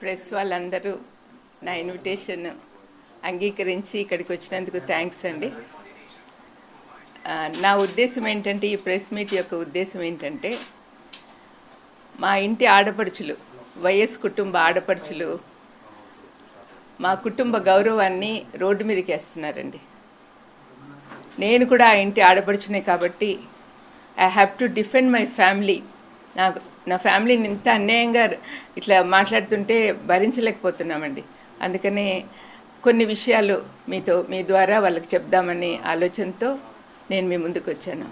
Press వాళ్ళందరూ నా invitation అంగీకరించి ఇక్కడికి వచ్చినందుకు థ్యాంక్స్ అండి. నా ఉద్దేశం ఏంటంటే, ఈ ప్రెస్ మీట్ యొక్క ఉద్దేశం ఏంటంటే, మా ఇంటి ఆడపడుచులు, వైఎస్ కుటుంబ ఆడపడుచులు మా కుటుంబ గౌరవాన్ని రోడ్డు మీదకి వేస్తున్నారండి. నేను కూడా ఆ ఇంటి ఆడపడుచునే కాబట్టి I have to defend my family. నా ఫ్యామిలీని ఇంత అన్యాయంగా ఇట్లా మాట్లాడుతుంటే భరించలేకపోతున్నామండి. అందుకనే కొన్ని విషయాలు మీ ద్వారా వాళ్ళకి చెప్దామనే ఆలోచనతో నేను మీ ముందుకు వచ్చాను.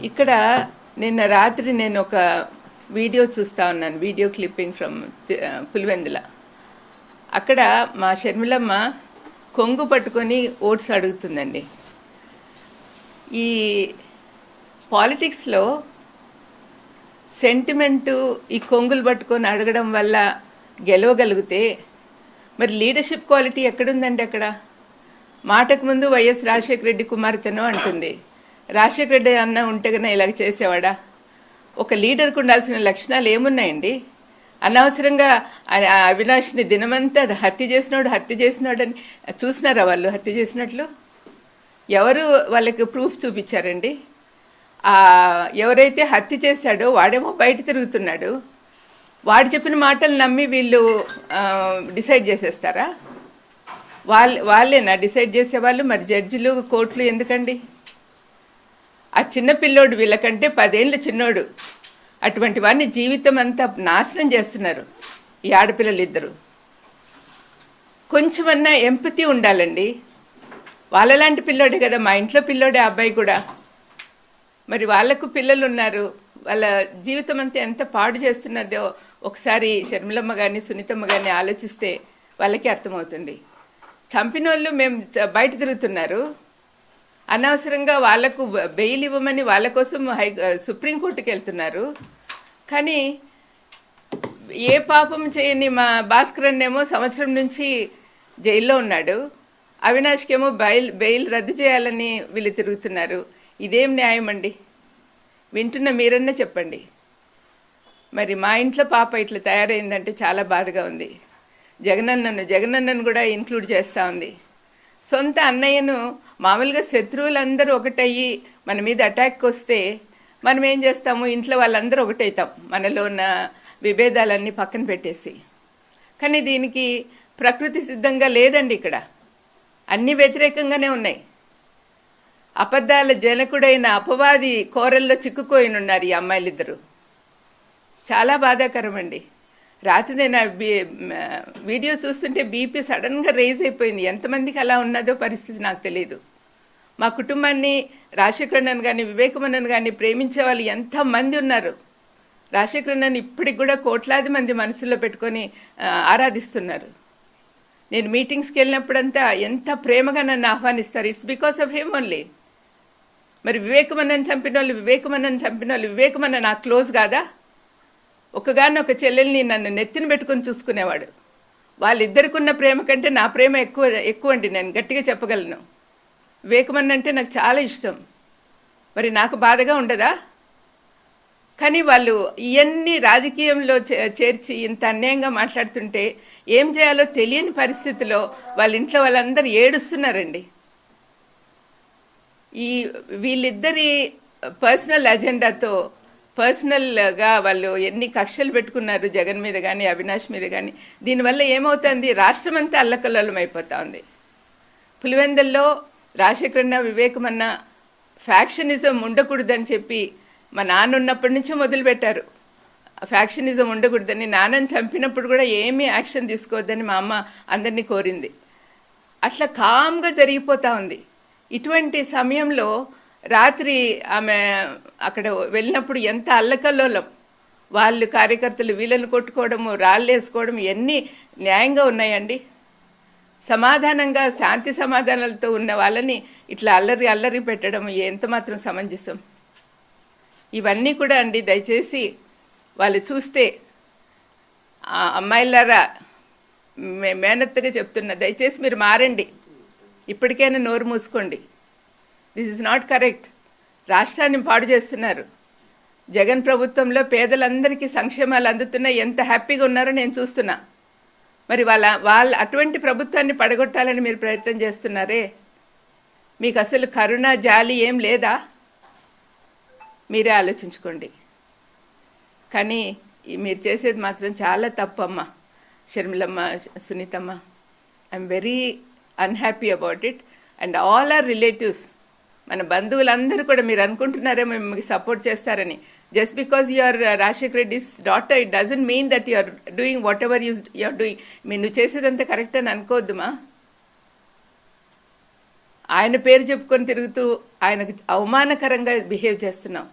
ఇక్కడ నిన్న రాత్రి నేను ఒక వీడియో చూస్తూ ఉన్నాను, వీడియో క్లిప్పింగ్ ఫ్రమ్ పులివెందుల. అక్కడ మా షర్మిలమ్మ కొంగు పట్టుకొని ఓట్స్ అడుగుతుందండి. ఈ పాలిటిక్స్లో సెంటిమెంటు ఈ కొంగులు పట్టుకొని అడగడం వల్ల గెలవగలిగితే మరి లీడర్షిప్ క్వాలిటీ ఎక్కడుందండి? అక్కడ మాటకు ముందు వైఎస్ రాజశేఖర రెడ్డి కుమార్తెనో అంటుంది. రాజశేఖర రెడ్డి అన్న ఉంటే కన్నా ఇలాగ చేసేవాడా? ఒక లీడర్కు ఉండాల్సిన లక్షణాలు ఏమున్నాయండి? అనవసరంగా అవినాష్ని దినమంతా హత్య చేసినాడు అని చూసినారా వాళ్ళు హత్య చేసినట్లు? ఎవరు వాళ్ళకి ప్రూఫ్ చూపించారండి? ఎవరైతే హత్య చేశాడో వాడేమో బయట తిరుగుతున్నాడు. వాడు చెప్పిన మాటలు నమ్మి వీళ్ళు డిసైడ్ చేసేస్తారా? వాళ్ళేనా డిసైడ్ చేసేవాళ్ళు? మరి జడ్జిలు, కోర్టులు ఎందుకండి? ఆ చిన్న పిల్లోడు వీళ్ళకంటే 10 ఏళ్ళ చిన్నోడు. అటువంటి వాడిని జీవితం అంతా నాశనం చేస్తున్నారు ఈ ఆడపిల్లలు ఇద్దరు. కొంచెమన్నా ఎంపతి ఉండాలండి. వాళ్ళలాంటి పిల్లోడే కదా, మా ఇంట్లో పిల్లోడే అబ్బాయి కూడా. మరి వాళ్లకు పిల్లలు ఉన్నారు, వాళ్ళ జీవితం అంతా ఎంత పాడు చేస్తున్నదో ఒకసారి షర్మిలమ్మ కానీ సునీతమ్మ కానీ ఆలోచిస్తే వాళ్ళకి అర్థమవుతుంది. చంపిన వాళ్ళు మేము బయట తిరుగుతున్నారు, అనవసరంగా వాళ్లకు బెయిల్ ఇవ్వమని వాళ్ళ కోసం సుప్రీంకోర్టుకి వెళ్తున్నారు. కానీ ఏ పాపం చేయని మా భాస్కరన్ ఏమో సంవత్సరం నుంచి జైల్లో ఉన్నాడు, అవినాష్కేమో బెయిల్ రద్దు చేయాలని వీళ్ళు తిరుగుతున్నారు. ఇదేం న్యాయం అండి? వింటున్న మీరన్నా చెప్పండి. మరి మా ఇంట్లో పాప ఇట్లా తయారైందంటే చాలా బాధగా ఉంది. జగనన్నను కూడా ఇంక్లూడ్ చేస్తూ ఉంది. సొంత అన్నయ్యను మామూలుగా శత్రువులందరూ ఒకటయ్యి మన మీద అటాక్కి వస్తే మనం ఏం చేస్తాము? ఇంట్లో వాళ్ళందరూ ఒకటవుతాం, మనలో ఉన్న విభేదాలన్నీ పక్కన పెట్టేసి. కానీ దీనికి ప్రకృతి సిద్ధంగా లేదండి. ఇక్కడ అన్నీ వ్యతిరేకంగానే ఉన్నాయి. అబద్ధాల జనకుడైన అపవాది కోరల్లో చిక్కుకోయినున్నారు ఈ అమ్మాయిలిద్దరూ. చాలా బాధాకరం అండి. రాత్రి నేను వీడియో చూస్తుంటే బీపీ సడన్గా రేజ్ అయిపోయింది. ఎంతమందికి అలా ఉన్నదో పరిస్థితి నాకు తెలియదు. మా కుటుంబాన్ని రాజశేఖరన్నను కానీ వివేకమన్నను కానీ ప్రేమించే వాళ్ళు ఎంతమంది ఉన్నారు. రాజశేఖరన్నను ఇప్పటికి కూడా కోట్లాది మంది మనసులో పెట్టుకొని ఆరాధిస్తున్నారు. నేను మీటింగ్స్కి వెళ్ళినప్పుడంతా ఎంత ప్రేమగా నన్ను ఆహ్వానిస్తారు. It's because of him only. మరి వివేకమన్నను చంపిన వాళ్ళు వివేకమన్న నాకు క్లోజ్ కాదా? ఒక చెల్లెల్ని నన్ను నెత్తిన పెట్టుకొని చూసుకునేవాడు. వాళ్ళిద్దరికి ఉన్న ప్రేమ కంటే నా ప్రేమ ఎక్కువ అండి. నేను గట్టిగా చెప్పగలను. వివేకమన్న అంటే నాకు చాలా ఇష్టం. మరి నాకు బాధగా ఉండదా? కానీ వాళ్ళు ఇవన్నీ రాజకీయంలో చేర్చి ఇంత అన్యాయంగా మాట్లాడుతుంటే ఏం చేయాలో తెలియని పరిస్థితిలో వాళ్ళ ఇంట్లో వాళ్ళందరూ ఏడుస్తున్నారండి. వీళ్ళిద్దరి పర్సనల్ అజెండాతో పర్సనల్గా వాళ్ళు ఎన్ని కక్షలు పెట్టుకున్నారు జగన్ మీద కానీ అవినాష్ మీద కానీ. దీనివల్ల ఏమవుతుంది? రాష్ట్రం అంతా అల్లకల్లోలం అయిపోతా ఉంది. పులివెందుల్లో రాజశేఖరన్న వివేకమన్న ఫ్యాక్షనిజం ఉండకూడదని చెప్పి మా నాన్న ఉన్నప్పటి నుంచే మొదలుపెట్టారు. ఫ్యాక్షనిజం ఉండకూడదని. నాన్నని చంపినప్పుడు కూడా ఏమీ యాక్షన్ తీసుకోవద్దని మా అమ్మ అందరినీ కోరింది. అట్లా కామ్గా జరిగిపోతూ ఉంది. ఇటువంటి సమయంలో రాత్రి ఆమె అక్కడ వెళ్ళినప్పుడు ఎంత అల్లకల్లోలం. వాళ్ళు కార్యకర్తలు వీళ్ళని కొట్టుకోవడము, రాళ్ళు వేసుకోవడం ఎన్ని న్యాయంగా ఉన్నాయండి? సమాధానంగా శాంతి సమాధానాలతో ఉన్న వాళ్ళని ఇట్లా అల్లరి పెట్టడం ఎంత మాత్రం సమంజసం? ఇవన్నీ కూడా అండి దయచేసి వాళ్ళు చూస్తే, అమ్మాయిలారా మేనత్తగా చెప్తున్నా, దయచేసి మీరు మారండి. ఇప్పటికైనా నోరు మూసుకోండి. This is not correct. రాష్ట్రాన్ని పాడు చేస్తున్నారు. జగన్ ప్రభుత్వంలో పేదలందరికీ సంక్షేమాలు అందుతున్నాయి, ఎంత హ్యాపీగా ఉన్నారో నేను చూస్తున్నా. మరి వాళ్ళ అటువంటి ప్రభుత్వాన్ని పడగొట్టాలని మీరు ప్రయత్నం చేస్తున్నారే, మీకు అసలు కరుణ జాలి ఏం లేదా? మీరే ఆలోచించుకోండి. కానీ మీరు చేసేది మాత్రం చాలా తప్పమ్మా. షర్మిలమ్మ, సునీతమ్మ, I'm very unhappy about it. And all our relatives, మన బంధువులందరూ కూడా మీరు అనుకుంటున్నారే మేము మీకు సపోర్ట్ చేస్తారని. Just because you are Rajashekar Reddy's daughter, it doesn't mean that you are doing whatever you are doing. నువ్వు చేసేదంతా కరెక్ట్ అని అనుకోవద్దుమా. ఆయన పేరు చెప్పుకొని తిరుగుతూ ఆయనకు అవమానకరంగా బిహేవ్ చేస్తున్నావు.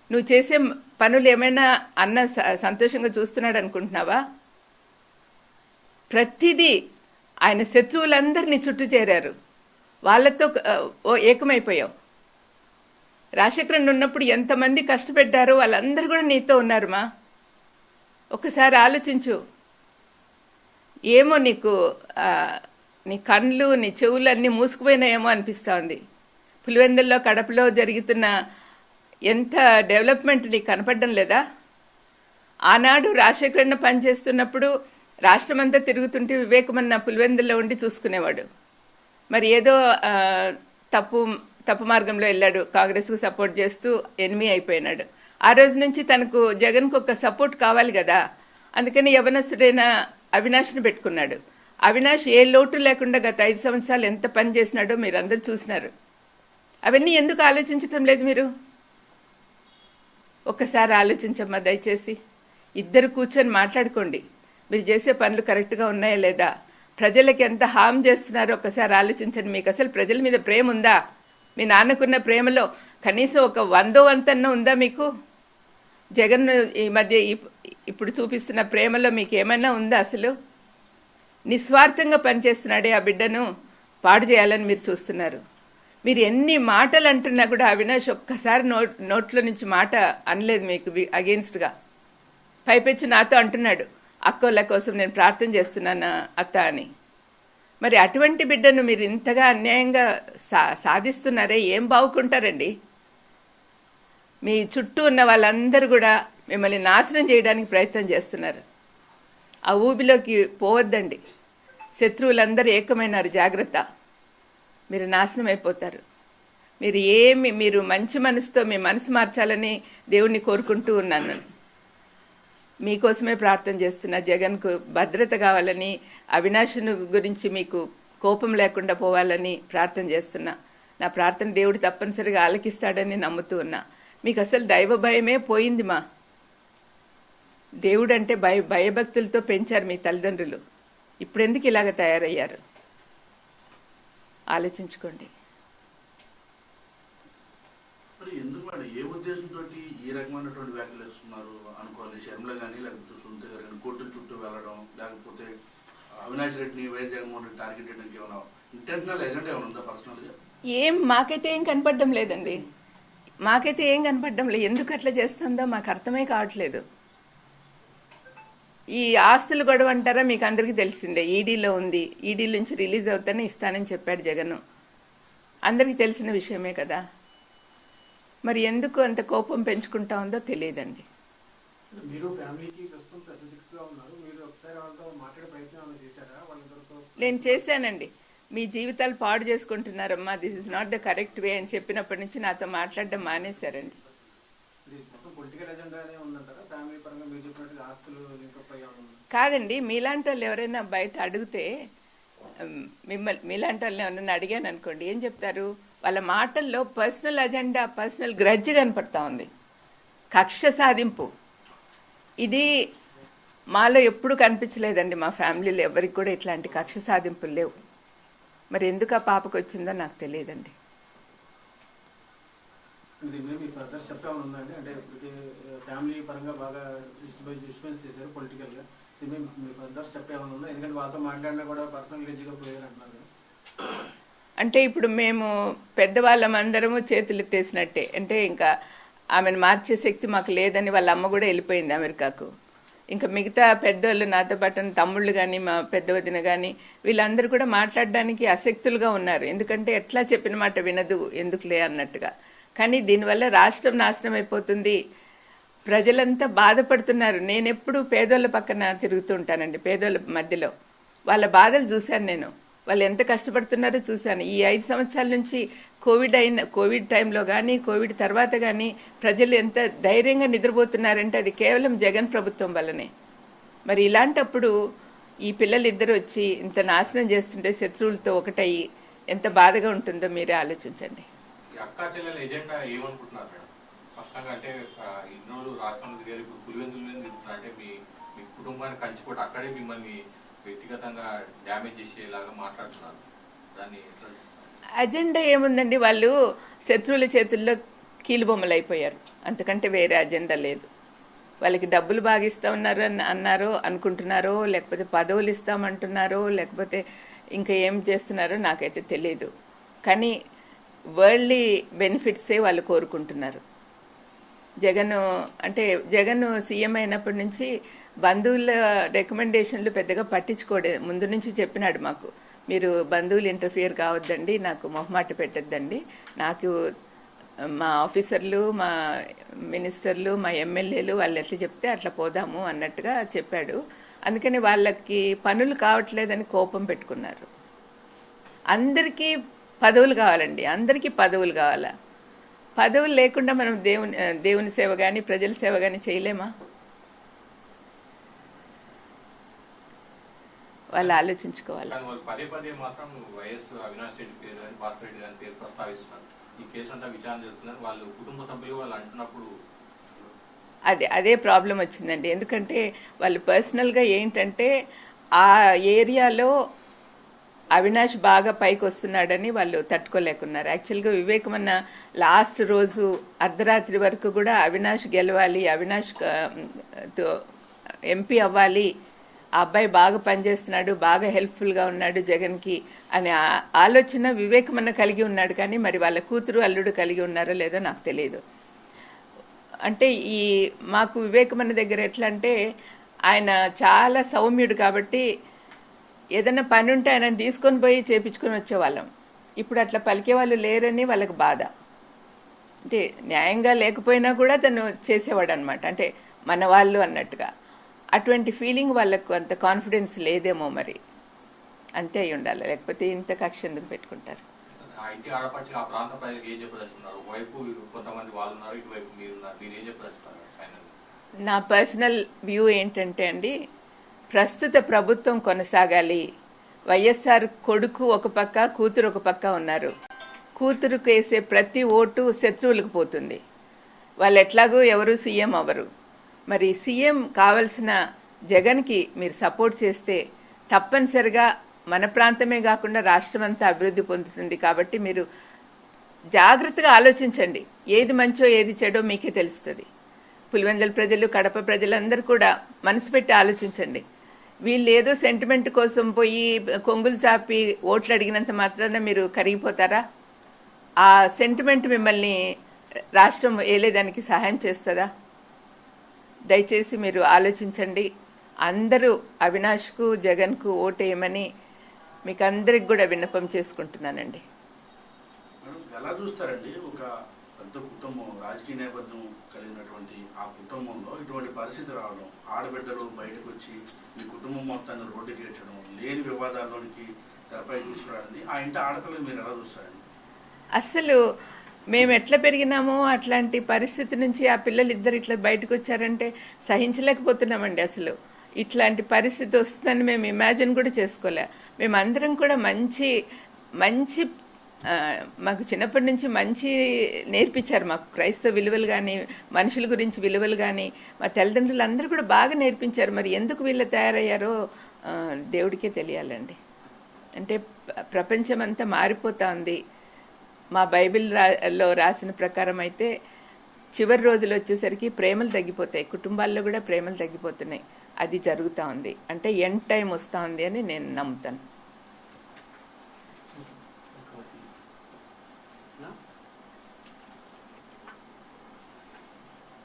నువ్వు చేసే పనులు ఏమైనా అన్న సంతోషంగా చూస్తున్నాడు అనుకుంటున్నావా? ప్రతిదీ ఆయన శత్రువులందరినీ చుట్టూ చేరారు, వాళ్ళతో ఏకమైపోయావు. రాజశేఖరన్ ఉన్నప్పుడు ఎంతమంది కష్టపెట్టారో వాళ్ళందరూ కూడా నీతో ఉన్నారుమా. ఒకసారి ఆలోచించు. ఏమో నీకు నీ కళ్ళు నీ చెవులు అన్నీ మూసుకుపోయినాయేమో అనిపిస్తూ ఉంది. పులివెందుల్లో కడపలో జరుగుతున్న ఎంత డెవలప్మెంట్ నీకు కనపడడం లేదా? ఆనాడు రాజశేఖరన్ పనిచేస్తున్నప్పుడు రాష్ట్రమంతా తిరుగుతుంటే వివేకమన్న పులివెందుల్లో ఉండి చూసుకునేవాడు. మరి ఏదో తప్పు మార్గంలో వెళ్ళాడు, కాంగ్రెస్కు సపోర్ట్ చేస్తూ ఎనిమి అయిపోయినాడు. ఆ రోజు నుంచి తనకు జగన్కు ఒక సపోర్ట్ కావాలి కదా, అందుకని యవనస్తుడైన అవినాష్ని పెట్టుకున్నాడు. అవినాష్ ఏ లోటు లేకుండా గత 5 సంవత్సరాలు ఎంత పని చేసినాడో మీరు అందరూ చూసినారు. అవన్నీ ఎందుకు ఆలోచించటం లేదు మీరు? ఒక్కసారి ఆలోచించమ్మా దయచేసి. ఇద్దరు కూర్చొని మాట్లాడుకోండి, మీరు చేసే పనులు కరెక్ట్గా ఉన్నాయా లేదా, ప్రజలకి ఎంత హామ్ చేస్తున్నారో ఒక్కసారి ఆలోచించండి. మీకు అసలు ప్రజల మీద ప్రేమ ఉందా? మీ నాన్నకున్న ప్రేమలో కనీసం ఒక 100వ వంతన్న ఉందా మీకు? జగన్ ఈ మధ్య ఇప్పుడు చూపిస్తున్న ప్రేమలో మీకు ఏమైనా ఉందా? అసలు నిస్వార్థంగా పనిచేస్తున్నాడే ఆ బిడ్డను పాడు చేయాలని మీరు చూస్తున్నారు. మీరు ఎన్ని మాటలు అంటున్నా కూడా అవినాష్ ఒక్కసారి నోట్లో నుంచి మాట అనలేదు మీకు అగెయిన్స్ట్గా. పైపెచ్చు నాతో అంటున్నాడు, అక్కోళ్ళ కోసం నేను ప్రార్థన చేస్తున్నాను అత్త అని. మరి అటువంటి బిడ్డను మీరు ఇంతగా అన్యాయంగా సాధిస్తున్నారే, ఏం బాగుకుంటారండి? మీ చుట్టూ ఉన్న వాళ్ళందరూ కూడా మిమ్మల్ని నాశనం చేయడానికి ప్రయత్నం చేస్తున్నారు. ఆ ఊబిలోకి పోవద్దండి. శత్రువులందరూ ఏకమైనారు, జాగ్రత్త. మీరు నాశనం అయిపోతారు. మీరు మంచి మనసుతో మీ మనసు మార్చాలని దేవుణ్ణి కోరుకుంటూ ఉన్నాను. మీకోసమే ప్రార్థన చేస్తున్నా. జగన్కు భద్రత కావాలని, అవినాష్ను గురించి మీకు కోపం లేకుండా పోవాలని ప్రార్థన చేస్తున్నా. నా ప్రార్థన దేవుడు తప్పనిసరిగా ఆలకిస్తాడని నమ్ముతూ ఉన్నా. మీకు అసలు దైవ భయమే పోయింది మా. దేవుడు అంటే భయభక్తులతో పెంచారు మీ తల్లిదండ్రులు. ఇప్పుడెందుకు ఇలాగ తయారయ్యారు? ఆలోచించుకోండి. ఏ ఉద్దేశంతో ఈ రకమైనటువంటి వ్యాఖ్యలు ఇస్తున్నారు అనుకోవాలి? షర్మిల కానీ లేకపోతే సునీత గారు కానీ కోర్టుల చుట్టూ వెళ్ళడం, లేకపోతే అవినాష్ రెడ్డిని వైఎస్ జగన్మోహన్ రెడ్డి టార్గెట్ చేయడానికి ఏమైనా ఇంటెన్షనల్ ఎజెండా ఏమైనా ఉందా పర్సనల్గా? మాకైతే ఏం కనపడడం లేదండి. ఎందుకు అట్లా చేస్తుందో మాకు అర్థమే కావట్లేదు. ఈ ఆస్తులు గొడవ అంటారా? మీకు అందరికీ తెలిసిందే, ఈడీలో ఉంది. ఈడీ నుంచి రిలీజ్ అవుతానే ఇస్తానని చెప్పాడు జగన్. అందరికీ తెలిసిన విషయమే కదా. మరి ఎందుకు అంత కోపం పెంచుకుంటా ఉందో తెలియదండి. నేను చేశానండి. మీ జీవితాలు పాడు చేసుకుంటున్నారమ్మా, this is not the correct way అని చెప్పినప్పటి నుంచి నాతో మాట్లాడడం మానేశారండి. కాదండి, మీలాంటి వాళ్ళు ఎవరైనా బయట అడిగితే, మీలాంటి వాళ్ళని ఎవరైనా అడిగాను అనుకోండి, ఏం చెప్తారు? వాళ్ళ మాటల్లో పర్సనల్ అజెండా, పర్సనల్ గ్రడ్జ్ కనపడతా ఉంది, కక్ష సాధింపు. ఇది మాలో ఎప్పుడు కనిపించలేదండి. మా ఫ్యామిలీలో ఎవరికి కూడా ఇట్లాంటి కక్ష సాధింపులు లేవు. మరి ఎందుకు ఆ పాపకు వచ్చిందో నాకు తెలియదండి. అంటే ఇప్పుడు మేము పెద్దవాళ్ళం అందరము చేతులు ఎత్తేసినట్టే. అంటే ఇంకా ఆమెను మార్చే శక్తి మాకు లేదని వాళ్ళ అమ్మ కూడా వెళ్ళిపోయింది అమెరికాకు. ఇంకా మిగతా పెద్దోళ్ళు, నాతో పాటు తమ్ముళ్ళు కానీ మా పెద్ద వదిన కానీ వీళ్ళందరూ కూడా మాట్లాడడానికి అశక్తులుగా ఉన్నారు. ఎందుకంటే ఎట్లా చెప్పిన మాట వినదు, ఎందుకులే అన్నట్టుగా. కానీ దీనివల్ల రాష్ట్రం నాశనం అయిపోతుంది, ప్రజలంతా బాధపడుతున్నారు. నేను ఎప్పుడు పేదోళ్ళ పక్కన తిరుగుతూ ఉంటానండి, పేదోళ్ళ మధ్యలో. వాళ్ళ బాధలు చూశాను నేను, వాళ్ళు ఎంత కష్టపడుతున్నారో చూశాను. ఈ 5 సంవత్సరాల నుంచి కోవిడ్ టైంలో కానీ కోవిడ్ తర్వాత కానీ ప్రజలు ఎంత ధైర్యంగా నిద్రపోతున్నారంటే అది కేవలం జగన్ ప్రభుత్వం వల్లనే. మరి ఇలాంటప్పుడు ఈ పిల్లలు ఇద్దరు వచ్చి ఇంత నాశనం చేస్తుంటే శత్రువులతో ఒకటయ్యి ఎంత బాధగా ఉంటుందో మీరే ఆలోచించండి. అక్కా చెల్లెల ఎజెండా ఏమనుకుంటున్నారు మేడం? స్పష్టంగా అంటే ఇన్నోళ్ళు రాష్ట్రంలో తిరిగారు, ఇప్పుడు పులివెందుల మీద తిరుగుతున్నారు. అంటే మీ కుటుంబాన్ని కంచిపోటు అక్కడే మిమ్మల్ని వ్యక్తిగతంగా డ్యామేజ్ చేసేలాగా మాట్లాడుతున్నారు. దాన్ని అజెండా ఏముందండి? వాళ్ళు శత్రువుల చేతుల్లో కీలుబొమ్మలు అయిపోయారు, అంతకంటే వేరే అజెండా లేదు. వాళ్ళకి డబ్బులు బాగా ఇస్తా ఉన్నారు అన్నారో అనుకుంటున్నారో, లేకపోతే పదవులు ఇస్తామంటున్నారో, లేకపోతే ఇంకా ఏం చేస్తున్నారో నాకైతే తెలియదు. కానీ వరల్డ్లీ బెనిఫిట్సే వాళ్ళు కోరుకుంటున్నారు. జగన్ సీఎం అయినప్పటి నుంచి బంధువుల రికమెండేషన్లు పెద్దగా పట్టించుకోడే. ముందు నుంచి చెప్పినాడు మాకు, మీరు బంధువులు ఇంటర్ఫియర్ కావద్దండి, నాకు మొహమాట పెట్టద్దండి, నాకు మా ఆఫీసర్లు, మా మినిస్టర్లు, మా ఎమ్మెల్యేలు వాళ్ళు ఎట్లా చెప్తే అట్లా పోదాము అన్నట్టుగా చెప్పాడు. అందుకని వాళ్ళకి పనులు కావట్లేదని కోపం పెట్టుకున్నారు. అందరికీ పదవులు కావాలండి, అందరికీ పదవులు కావాలా? పదవులు లేకుండా మనం దేవుని సేవ కానీ ప్రజల సేవ కానీ చేయలేమా? వాళ్ళు ఆలోచించుకోవాలి. పదే పదే మాత్రం వైఎస్ అవినాష్ రెడ్డి పేరు కానీ భాస్కర్ రెడ్డి గారి పేరు ప్రస్తావిస్తున్నారు. ఈ కేసు అంతా విచారణ జరుగుతున్నారు. వాళ్ళు కుటుంబ సభ్యులు వాళ్ళు అంటున్నప్పుడు అదే ప్రాబ్లం వచ్చిందండి. ఎందుకంటే వాళ్ళు పర్సనల్గా ఏంటంటే ఆ ఏరియాలో అవినాష్ బాగా పైకి వస్తున్నాడని వాళ్ళు తట్టుకోలేకున్నారు. యాక్చువల్గా వివేకమన్న లాస్ట్ రోజు అర్ధరాత్రి వరకు కూడా అవినాష్ గెలవాలి, అవినాష్ ఎంపీ అవ్వాలి, ఆ అబ్బాయి బాగా పనిచేస్తున్నాడు, బాగా హెల్ప్ఫుల్గా ఉన్నాడు జగన్కి అనే ఆలోచన వివేకమన్న కలిగి ఉన్నాడు. కానీ మరి వాళ్ళ కూతురు అల్లుడు కలిగి ఉన్నారో లేదో నాకు తెలియదు. అంటే మాకు వివేకమన్న దగ్గర ఎట్లా అంటే ఆయన చాలా సౌమ్యుడు కాబట్టి ఏదైనా పని ఉంటే ఆయన తీసుకొని పోయి చేపించుకొని వచ్చేవాళ్ళం. ఇప్పుడు అట్లా పలికే వాళ్ళు లేరని వాళ్ళకి బాధ. అంటే న్యాయంగా లేకపోయినా కూడా తను చేసేవాడు అనమాట, అంటే మన వాళ్ళు అన్నట్టుగా. అటువంటి ఫీలింగ్ వాళ్ళకు అంత కాన్ఫిడెన్స్ లేదేమో, మరి అంతే అయి ఉండాలి, లేకపోతే ఇంత కక్ష ఎందుకు పెట్టుకుంటారు? ఇంటి ఆడపడిచి ఆ ప్రాంత ప్రజలకు ఏం చెప్పదలుచుకున్నారు? ఒకవైపు కొంతమంది వాళ్ళు ఉన్నారు, ఇటువైపు మీరున్నారు, మీరు ఏం చెప్పదలుచుకున్నారు? నా పర్సనల్ వ్యూ ఏంటంటే అండి, ప్రస్తుత ప్రభుత్వం కొనసాగాలి. వైఎస్ఆర్ కొడుకు ఒక పక్క, కూతురు ఒక పక్క ఉన్నారు. కూతురుకు వేసే ప్రతి ఓటు శత్రువులకు పోతుంది. వాళ్ళు ఎట్లాగూ ఎవరు సీఎం అవ్వరు. మరి సీఎం కావలసిన జగన్కి మీరు సపోర్ట్ చేస్తే తప్పనిసరిగా మన ప్రాంతమే కాకుండా రాష్ట్రం అంతా అభివృద్ధి పొందుతుంది. కాబట్టి మీరు జాగ్రత్తగా ఆలోచించండి, ఏది మంచో ఏది చెడో మీకే తెలుస్తుంది. పులివెందుల ప్రజలు, కడప ప్రజలందరూ కూడా మనసు పెట్టి ఆలోచించండి. వీళ్ళు ఏదో సెంటిమెంట్ కోసం పోయి కొంగులు చాపి ఓట్లు అడిగినంత మాత్రాన మీరు కరిగిపోతారా? ఆ సెంటిమెంట్ మిమ్మల్ని రాష్ట్రం ఏలేదానికి సహాయం చేస్తుందా? దయచేసి మీరు ఆలోచించండి. అందరూ అవినాష్కు, జగన్కు ఓటేయమని మీకు అందరికి కూడా విన్నపం చేసుకుంటున్నానండి. ఎలా చూస్తారండి, ఒక పెద్ద కుటుంబం, రాజకీయ నేపథ్యం కలిగినటువంటి ఆ కుటుంబంలో ఇటువంటి పరిస్థితి రావడం, ఆడబిడ్డలు బయటకు వచ్చి మీ కుటుంబం మొత్తాన్ని రోడ్డుకి ఏడ్చడం, లేని వివాదాల్లోనికి తెరపై తీసుకురావడం, ఆ ఇంటి ఆడపిల్లలు మీరు ఎలా చూస్తారండి? అసలు మేము ఎట్లా పెరిగినామో అట్లాంటి పరిస్థితి నుంచి ఆ పిల్లలు ఇద్దరు ఇట్లా బయటకు వచ్చారంటే సహించలేకపోతున్నామండి. అసలు ఇట్లాంటి పరిస్థితి వస్తుందని మేము ఇమాజిన్ కూడా చేసుకోలే. మేమందరం కూడా మంచి మంచి మాకు చిన్నప్పటి నుంచి మంచి నేర్పించారు. మాకు క్రైస్తవ విలువలు కానీ, మనుషుల గురించి విలువలు కానీ మా తల్లిదండ్రులు అందరూ కూడా బాగా నేర్పించారు. మరి ఎందుకు వీళ్ళు తయారయ్యారో దేవుడికే తెలియాలండి. అంటే ప్రపంచం అంతా మారిపోతా ఉంది. మా బైబిల్లో రాసిన ప్రకారం అయితే చివరి రోజులు వచ్చేసరికి ప్రేమలు తగ్గిపోతాయి, కుటుంబాల్లో కూడా ప్రేమలు తగ్గిపోతున్నాయి. అది జరుగుతూ ఉంది, అంటే ఎండ్ టైం వస్తూ ఉంది అని నేను నమ్ముతాను.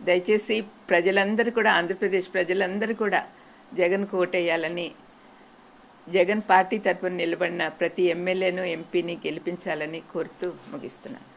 దయచేసి ప్రజలందరూ కూడా, ఆంధ్రప్రదేశ్ ప్రజలందరూ కూడా జగన్కు ఓటేయాలని, జగన్ పార్టీ తరపున నిలబడిన ప్రతి ఎమ్మెల్యేను, ఎంపీని గెలిపించాలని కోరుతూ ముగిస్తున్నాను.